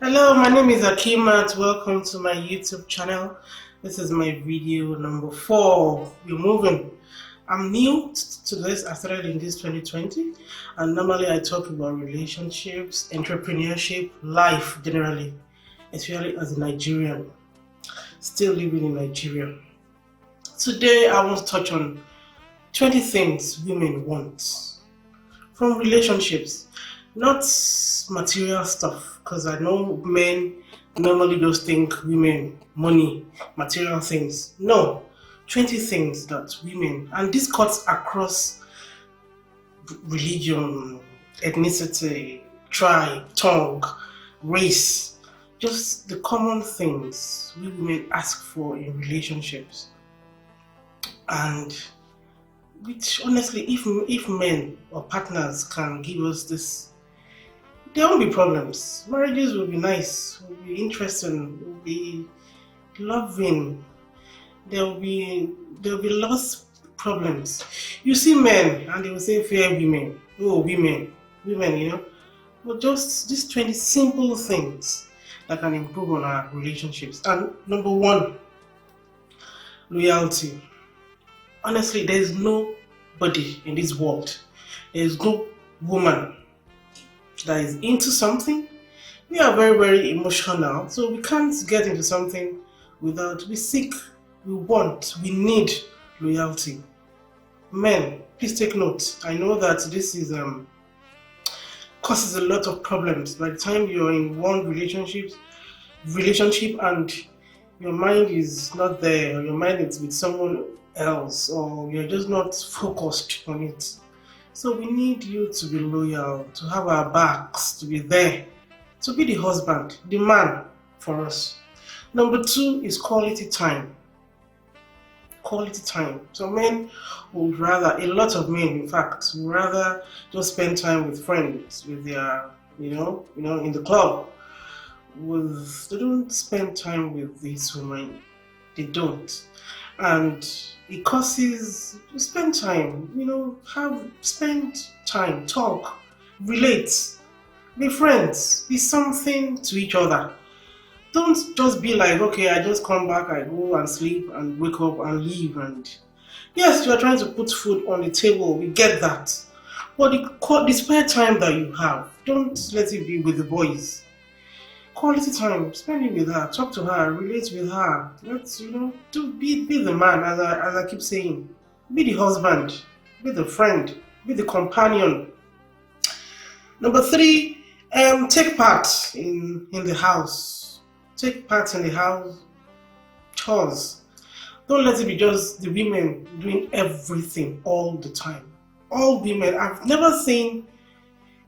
Hello, my name is Akimat. Welcome to my YouTube channel. This is my video number 4. We're moving. I'm new to this. I started in this 2020, and normally I talk about relationships, entrepreneurship, life generally, especially as a Nigerian, still living in Nigeria. Today I want to touch on 20 things women want from relationships. Not material stuff, because I know men normally just think women, money, material things. No, 20 things that women, and this cuts across religion, ethnicity, tribe, tongue, race, just the common things we women ask for in relationships. And which honestly, if men or partners can give us this, there won't be problems. Marriages will be nice, will be interesting, will be loving. There will be less problems. You see men and they will say fear women. Oh, women. But just these 20 simple things that can improve on our relationships. And number 1, loyalty. Honestly, there is nobody in this world. There is no woman that is into something. We are very, very emotional, so we can't get into something without, we seek, we want, we need loyalty. Men, please take note. I know that this is causes a lot of problems. By the time you're in one relationship and your mind is not there, or your mind is with someone else, or you're just not focused on it. So we need you to be loyal, to have our backs, to be there, to be the husband, the man for us. Number 2 is quality time. Quality time. So men would rather, a lot of men in fact, would rather just spend time with friends, with their, in the club. They don't spend time with these women. They don't. And it causes, spend time, spend time, talk, relate, be friends, be something to each other. Don't just be like, okay, I just come back, I go and sleep and wake up and leave. And yes, you are trying to put food on the table, we get that. But the spare time that you have, don't let it be with the boys. Quality time, spend it with her, talk to her, relate with her. Let's, be the man, as I keep saying. Be the husband, be the friend, be the companion. Number 3, take part in the house. Take part in the house chores. Don't let it be just the women doing everything all the time. All women, I've never seen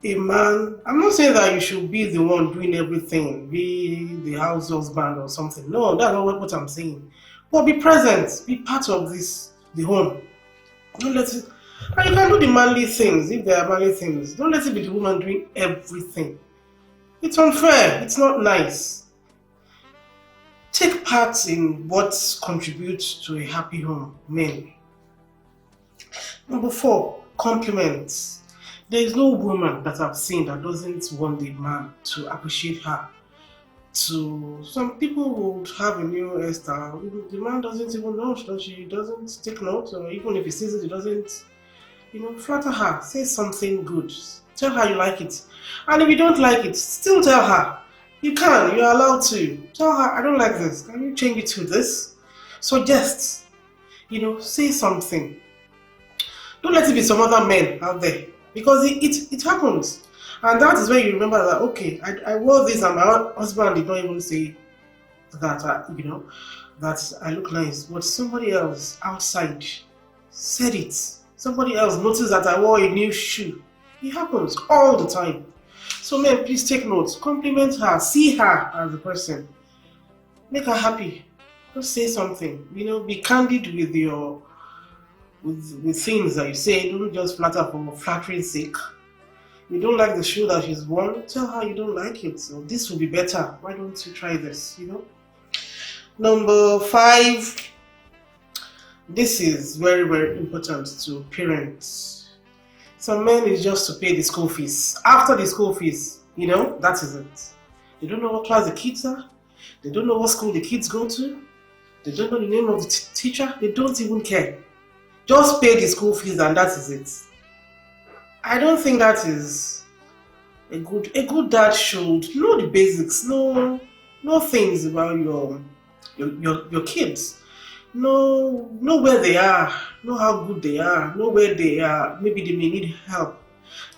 a man, I'm not saying that you should be the one doing everything, be the house husband or something. No, that's not what I'm saying. But be present, be part of the home. Don't let it, and you can do the manly things if there are manly things. Don't let it be the woman doing everything. It's unfair, it's not nice. Take part in what contributes to a happy home, men. Number 4, compliments. There is no woman that I've seen that doesn't want the man to appreciate her. Some people would have a new hairstyle. The man doesn't even know, she doesn't take note, or even if he sees it, he doesn't, flatter her. Say something good. Tell her you like it. And if you don't like it, still tell her. You're allowed to. Tell her, I don't like this. Can you change it to this? Suggest. Say something. Don't let it be some other men out there. Because it happens. And that is when you remember that, okay, I wore this and my husband did not even say that, that I look nice. But somebody else outside said it. Somebody else noticed that I wore a new shoe. It happens all the time. So men, please take notes. Compliment her. See her as a person. Make her happy. Just say something. Be candid with your with things that you say. Don't just flatter for flattering's sake. You don't like the shoe that she's worn, tell her you don't like it. So this will be better. Why don't you try this? Number 5, this is very, very important to parents. Some men is just to pay the school fees. After the school fees, that is it. They don't know what class the kids are. They don't know what school the kids go to. They don't know the name of the teacher. They don't even care. Just pay the school fees and that is it. I don't think that is a good dad should know the basics, know things about your kids. Know where they are, know how good they are, know where they are. Maybe they may need help.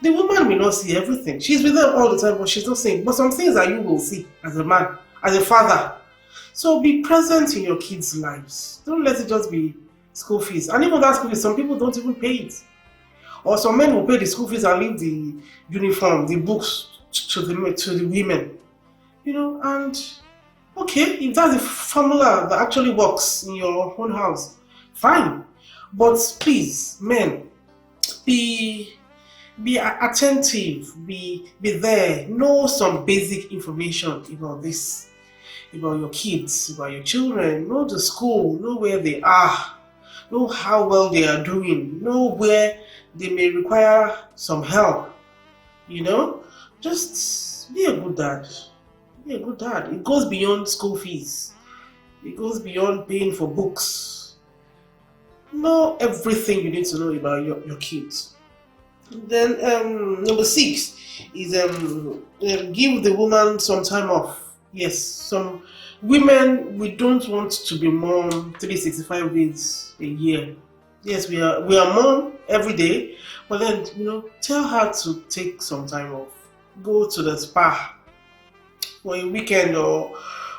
The woman may not see everything. She's with them all the time, but she's not seeing. But some things that you will see as a man, as a father. So be present in your kids' lives. Don't let it just be school fees. And even that school fees, some people don't even pay it. Or some men will pay the school fees and leave the uniform, the books to the women. And okay, if that's the formula that actually works in your own house, fine. But please, men, be attentive, be there, know some basic information about this, about your kids, about your children, know the school, know where they are, know how well they are doing, know where they may require some help. Just be a good dad. Be a good dad. It goes beyond school fees. It goes beyond paying for books. Know everything you need to know about your kids. Then number 6 is give the woman some time off. Yes, some women, we don't want to be mom 365 days a year. Yes, we are mom every day, but then tell her to take some time off. Go to the spa for a weekend or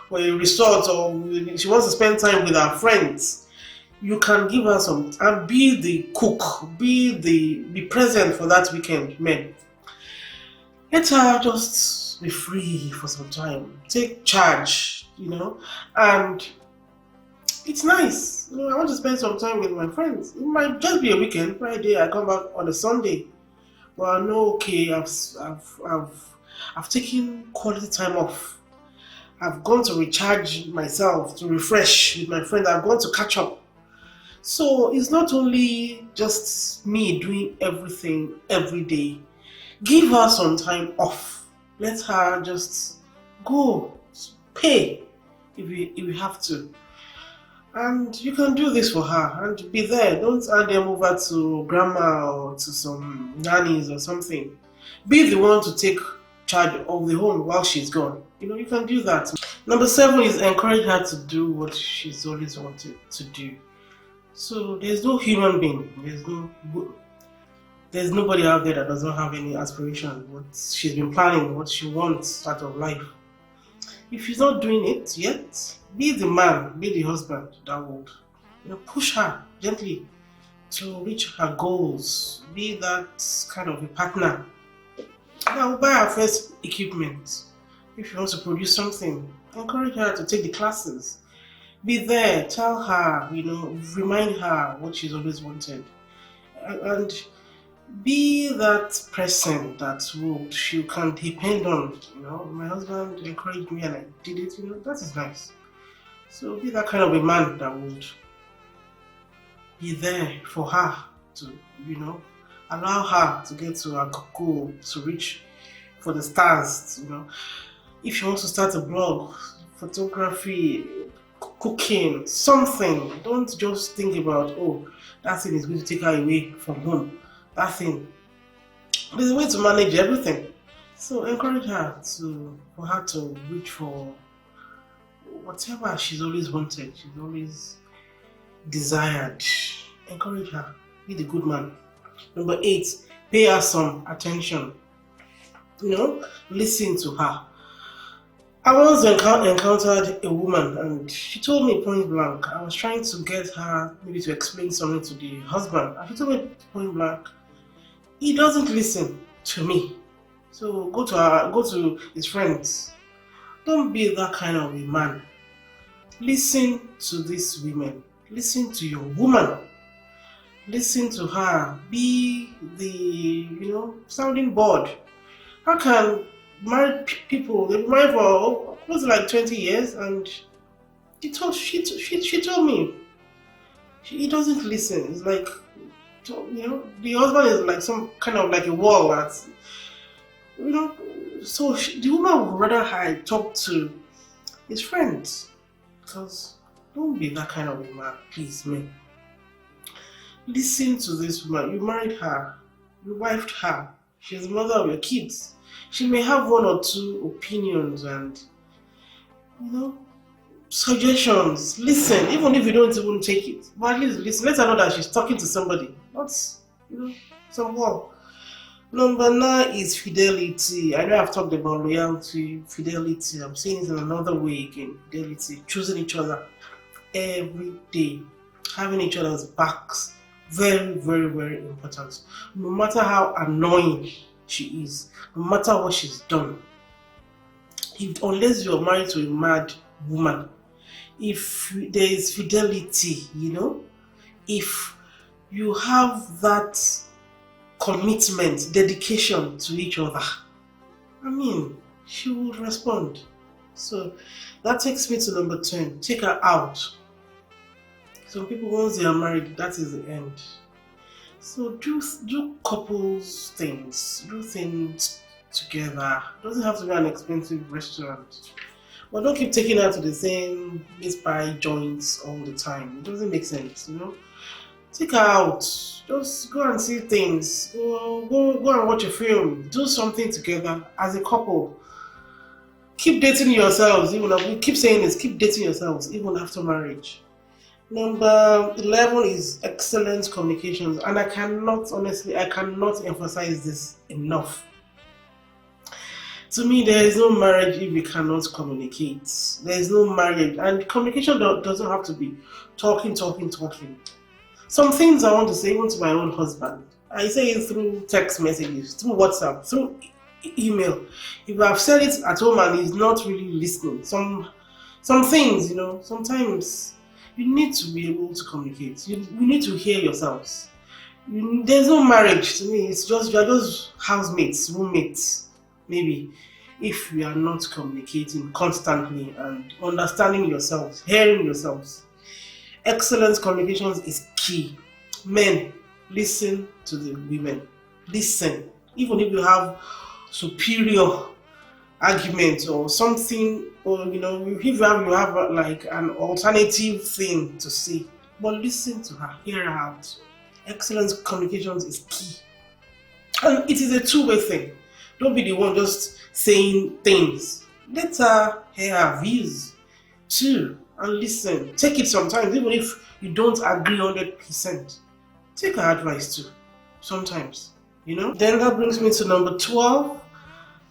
a resort, or she wants to spend time with her friends. You can give her some, and be the cook, be present for that weekend, men. Let her just be free for some time. Take charge, and it's nice. I want to spend some time with my friends. It might just be a weekend, Friday. I come back on a Sunday, but I know, okay, I've taken quality time off. I've gone to recharge myself, to refresh with my friends. I've gone to catch up. So it's not only just me doing everything every day. Give her some time off. Let her just go, pay if you have to. And you can do this for her and be there. Don't hand them over to grandma or to some nannies or something. Be the one to take charge of the home while she's gone. You can do that. Number 7 is encourage her to do what she's always wanted to do. So there's no human being, there's nobody out there that does not have any aspiration, what she's been planning, what she wants out of life. If she's not doing it yet, be the man, be the husband that would push her gently to reach her goals. Be that kind of a partner that will buy her first equipment. If she wants to produce something, encourage her to take the classes. Be there, tell her, remind her what she's always wanted. And be that person that she can depend on. My husband encouraged me and I did it, that is nice. So be that kind of a man that would be there for her to, allow her to get to her goal, to reach for the stars, If she wants to start a blog, photography, cooking, something, don't just think about, that thing is going to take her away from home. That thing. There's a way to manage everything. So encourage her for her to reach for whatever she's always wanted, she's always desired. Encourage her. Be the good man. Number 8, pay her some attention. Listen to her. I once encountered a woman and she told me point blank. I was trying to get her maybe to explain something to the husband. And she told me point blank, he doesn't listen to me. So go to his friends. Don't be that kind of a man. Listen to these women. Listen to your woman. Listen to her. Be the sounding board. How can married people, they've been married for close to like 20 years, and she told me he doesn't listen. It's like the husband is like some kind of like a wall that You know, so the woman would rather I talk to his friends. Because don't be that kind of woman, please, man. Listen to this woman. You married her, you wifed her, she's the mother of your kids. She may have one or two opinions and, you know, suggestions. Listen, even if you don't even take it, but at least listen. Let her know that she's talking to somebody, not, you know, someone. Number 9 is fidelity. I know I've talked about loyalty, fidelity. I'm saying it in another way again. Fidelity, choosing each other every day, having each other's backs. Very, very, very important. No matter how annoying she is, no matter what she's done, unless you're married to a mad woman, if there is fidelity, if you have that commitment, dedication to each other, I mean, she will respond. So that takes me to number 10. Take her out. Some people, once they are married, that is the end. So do couples things, do things together. It doesn't have to be an expensive restaurant. But don't keep taking her to the same meat pie joints all the time. It doesn't make sense, Take her out. Just go and see things. Go and watch a film. Do something together as a couple. Keep dating yourselves. We keep saying this. Keep dating yourselves even after marriage. Number 11 is excellent communications, and I cannot emphasize this enough. To me, there is no marriage if we cannot communicate. There is no marriage, and communication doesn't have to be talking. Some things I want to say even to my own husband, I say it through text messages, through WhatsApp, through email. If I've said it at home and he's not really listening, some things, sometimes you need to be able to communicate. You need to hear yourselves. There's no marriage to me. It's just you're just housemates, roommates, maybe. If you are not communicating constantly and understanding yourselves, hearing yourselves, excellent communications is key. Men, listen to the women. Listen, even if you have superior argument or something, or if you have like an alternative thing to say, but listen to her, hear her out. Excellent communications is key, and it is a two-way thing. Don't be the one just saying things. Let her hear her views too and listen. Take it sometimes, even if you don't agree 100%. Take her advice too sometimes. Then that brings me to number 12.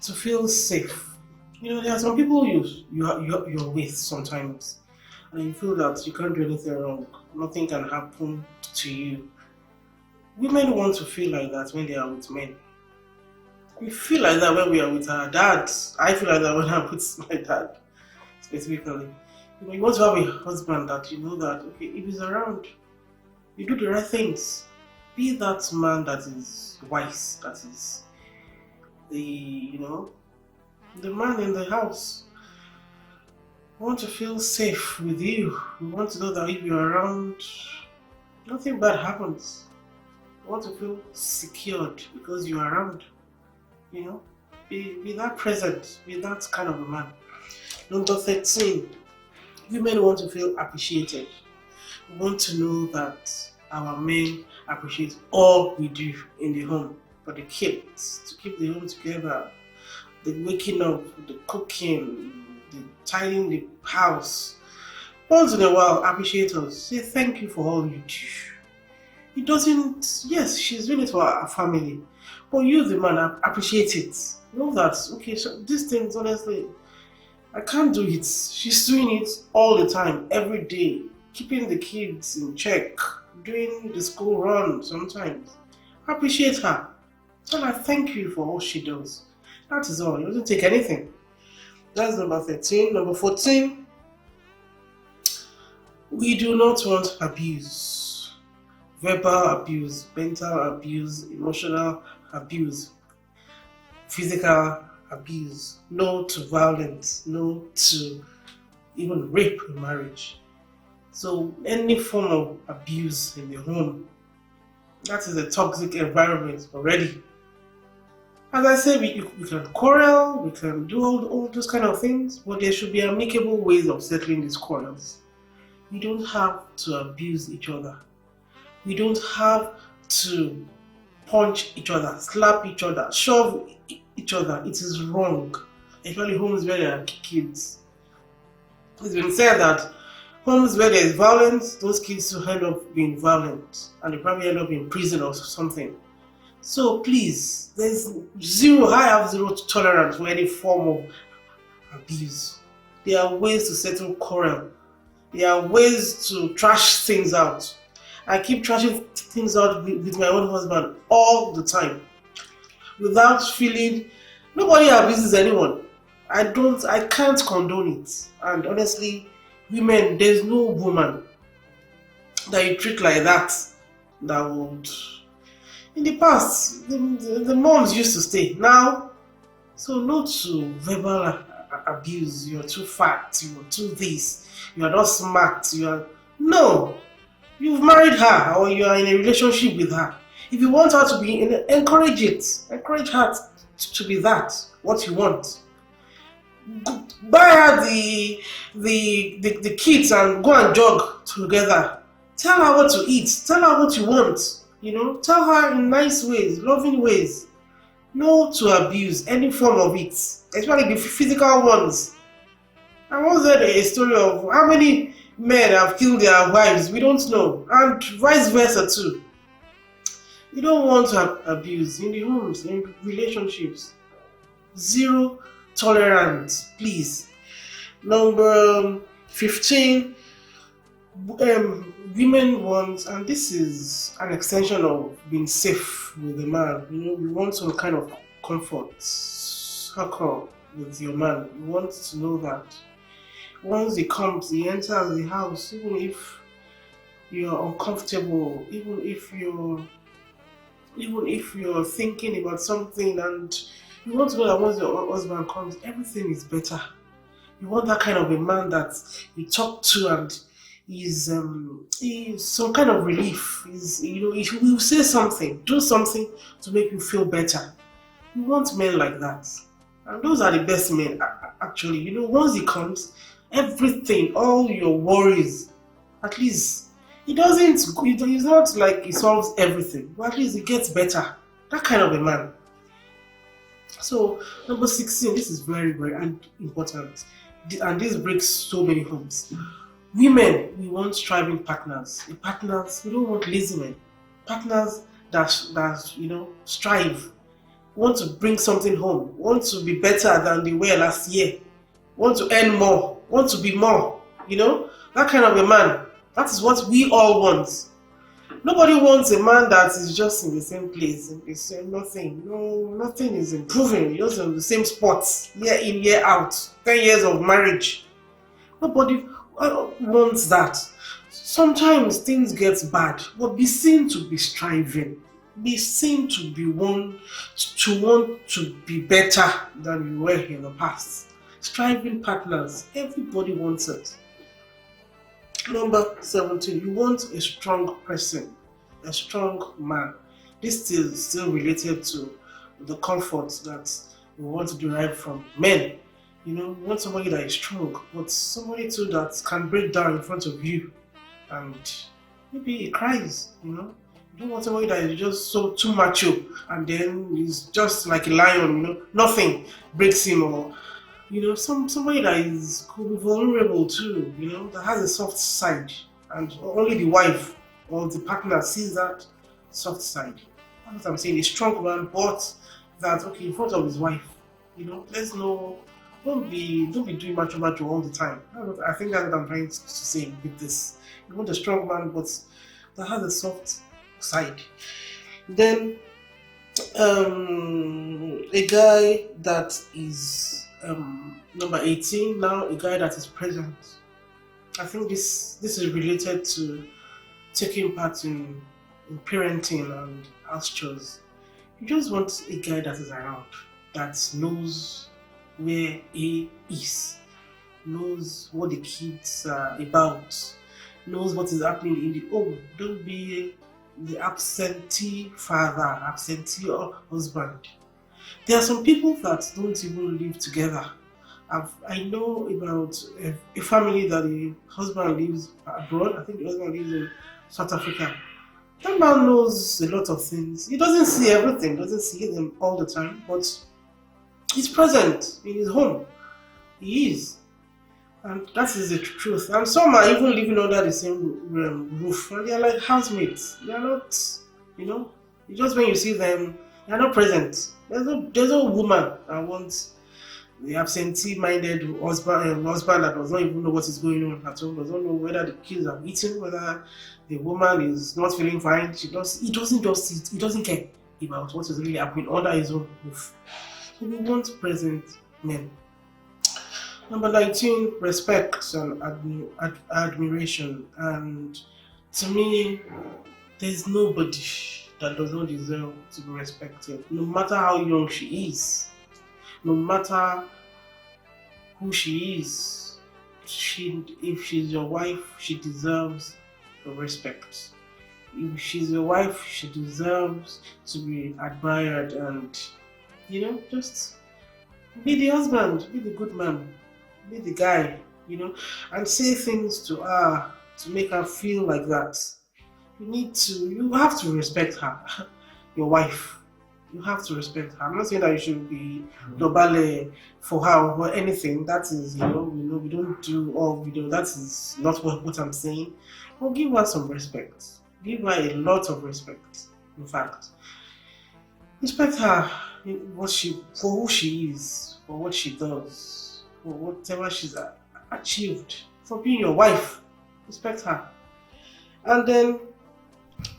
To feel safe. There are some people you're with sometimes, and you feel that you can't do anything wrong. Nothing can happen to you. Women want to feel like that when they are with men. We feel like that when we are with our dads. I feel like that when I'm with my dad, specifically. You want to have a husband that you know that, okay, if he's around, you do the right things. Be that man that is wise, that is the man in the house. We want to feel safe with you. We want to know that if you're around, nothing bad happens. We want to feel secured because you're around. Be that present. Be that kind of a man. Number 13, women want to feel appreciated. We want to know that our men appreciate all we do in the home. For the kids, to keep the home together, the waking up, the cooking, the tidying the house. Once in a while, appreciate us. Say thank you for all you do. It doesn't, yes, she's doing it for our family, but you, the man, appreciate it. Know that, okay, so these things, honestly, I can't do it. She's doing it all the time, every day, keeping the kids in check, doing the school run sometimes. Appreciate her. Tell her thank you for all she does. That is all. It doesn't take anything. That's number 13. Number 14. We do not want abuse. Verbal abuse, mental abuse, emotional abuse, physical abuse. No to violence. No to even rape in marriage. So any form of abuse in the home, that is a toxic environment already. As I said, we can quarrel, we can do all those kind of things, but there should be amicable ways of settling these quarrels. We don't have to abuse each other. We don't have to punch each other, slap each other, shove each other. It is wrong. Especially homes where there are kids. It's been said that homes where there is violence, those kids will end up being violent and they probably end up in prison or something. So please, I have zero tolerance for any form of abuse. There are ways to settle quarrel. There are ways to trash things out. I keep trashing things out with my own husband all the time without feeling nobody abuses anyone. I can't condone it. And honestly, women, there's no woman that you treat like that would. In the past, the moms used to stay. Now, so no to verbal abuse. You're too fat. You're too this. You are not smart. No. You've married her or you are in a relationship with her. If you want her to be, encourage it. Encourage her to be that. What you want. Buy her the kits and go and jog together. Tell her what to eat. Tell her what you want. Tell her in nice ways, loving ways. No to abuse any form of it, especially the physical ones. I once heard a story of how many men have killed their wives. We don't know, and vice versa too. You don't want to abuse in the homes, in relationships. Zero tolerance, please. Number 15. Women want, and this is an extension of being safe with a man. We want some kind of comfort, circle with your man. You want to know that once he enters the house, even if you're uncomfortable, even if you're thinking about something, and you want to know that once your husband comes, everything is better. You want that kind of a man that you talk to and is some kind of relief. He will say something, do something to make you feel better. You want men like that, and those are the best men. Actually, once he comes, everything, all your worries, at least it's not like he solves everything, but at least it gets better. That kind of a man. So number 16, this is very, very important, and this breaks so many homes. Women, we want striving partners. We don't want lazy men. Partners that strive, want to bring something home, want to be better than they were last year, want to earn more, want to be more. That kind of a man. That is what we all want. Nobody wants a man that is just in the same place. It's nothing. No, nothing is improving. You're just in the same spots, year in, year out. 10 years of marriage. Nobody wants that. Sometimes things get bad, but be seen to be striving. Be seen to be want to be better than you were in the past. Striving partners, everybody wants it. Number 17, you want a strong person, a strong man. This is still related to the comfort that we want to derive from men. You want somebody that is strong, but somebody too that can break down in front of you and maybe he cries. You don't want somebody that is just so too macho and then he's just like a lion. Nothing breaks him, or somebody that could be vulnerable too. That has a soft side, and only the wife or the partner sees that soft side. That's what I'm saying. A strong man, but that in front of his wife. Let's know. Don't be doing macho all the time. I think that's what I'm trying to say with this. You want a strong man, but that has a soft side. Then a guy that is number 18 now, a guy that is present. I think this is related to taking part in parenting and house chores. You just want a guy that is around, that knows where he is, knows what the kids are about, knows what is happening in the home. Don't be the absentee father, absentee husband. There are some people that don't even live together. I know about a family that the husband lives abroad. I think the husband lives in South Africa. That man knows a lot of things. He doesn't see everything, doesn't see them all the time, but he's present in his home. He is. And that is the truth. And some are even living under the same roof. And they're like housemates. They're not, you know, it's just when you see them, they're not present. There's no woman that wants the absentee-minded husband that does not even know what is going on at home, does not know whether the kids are eating, whether the woman is not feeling fine. He doesn't care about what is really happening under his own roof. So we want present men. Number 19, respect and admiration. And to me, there's nobody that does not deserve to be respected, no matter how young she is, no matter who she is. If she's your wife, she deserves your respect. If she's your wife, she deserves to be admired and, just be the husband, be the good man, be the guy, and say things to her to make her feel like that. You have to respect her, your wife. You have to respect her. I'm not saying that you should be nobale for her or anything. That is, we don't do all video. That is not what I'm saying. But give her some respect. Give her a lot of respect. In fact, respect her for who she is, for what she does, for whatever she's achieved, for being your wife. Respect her. And then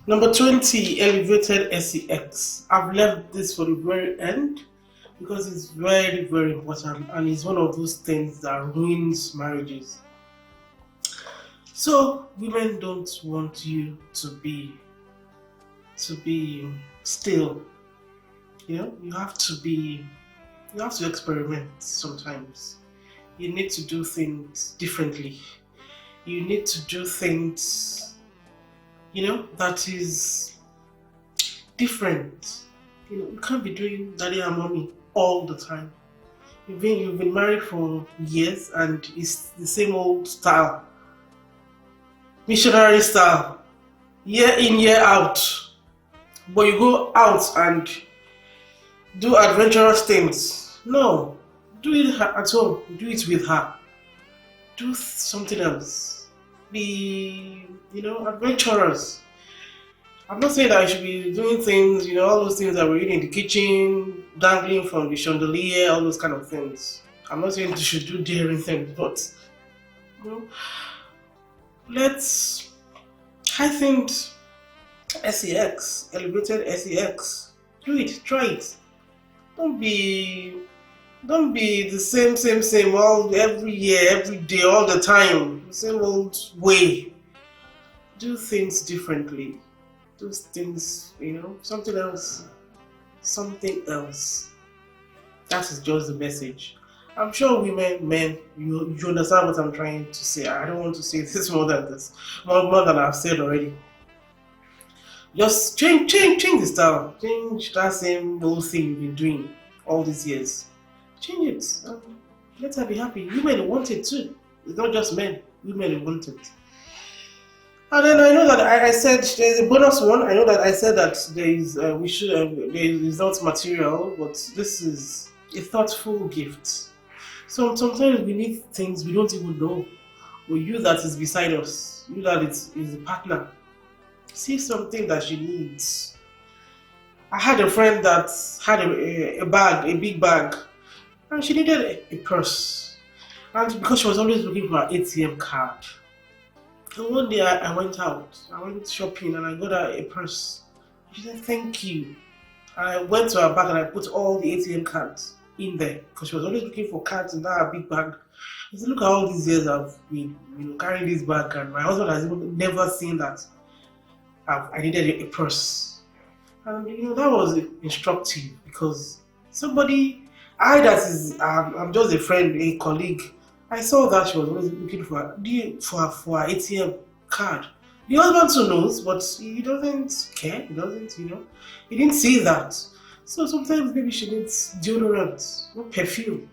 number 20, elevated sex. I've left this for the very end because it's very, very important and it's one of those things that ruins marriages. So women don't want you to be still. You have to experiment sometimes. You need to do things differently. You need to do things that is different. You can't be doing daddy and mommy all the time. You've been married for years and it's the same old style. Missionary style. Year in, year out. But you go out and do adventurous things. No. Do it at home. Do it with her. Do something else. Be adventurous. I'm not saying that I should be doing things, all those things that we're eating in the kitchen, dangling from the chandelier, all those kind of things. I'm not saying you should do daring things, but let's heightened sex, elevated sex. Do it, try it. Don't be the same all every year, every day, all the time. The same old way. Do things differently. Do things, something else. Something else. That is just the message. I'm sure women, men, you understand what I'm trying to say. I don't want to say this more than this. More than I've said already. Just change the style. Change that same old thing you've been doing all these years. Change it. Let her be happy. Women want it too. It's not just men. Women want it. And then I know that I said there's a bonus one. I know that I said that there is there is not material, but this is a thoughtful gift. So sometimes we need things we don't even know. Or you that is beside us, you that is a partner. See something that she needs. I had a friend that had a big bag, and she needed a purse. And because she was always looking for an ATM card. And one day I went out, I went shopping and I got her a purse. She said, thank you. And I went to her bag and I put all the ATM cards in there because she was always looking for cards in that big bag. I said, look at all these years I've been carrying this bag and my husband has even never seen that I needed a purse. And that was instructive because I'm just a friend, a colleague. I saw that she was always looking for her ATM card. The husband too knows, but he doesn't care. He didn't see that. So sometimes maybe she needs deodorant, not perfume,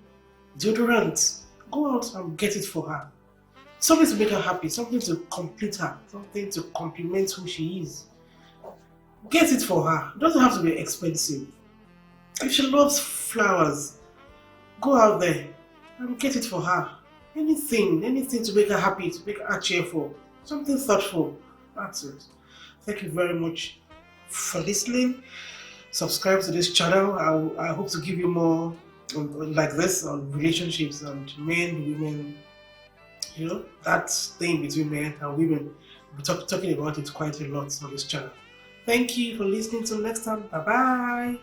deodorant. Go out and get it for her. Something to make her happy, something to complete her, something to complement who she is. Get it for her. It doesn't have to be expensive. If she loves flowers, go out there and get it for her. Anything to make her happy, to make her cheerful, something thoughtful. That's it. Thank you very much for listening. Subscribe to this channel. I hope to give you more like this on relationships and men, women, that thing between men and women. We're talking about it quite a lot on this channel. Thank you for listening. Till next time. Bye bye.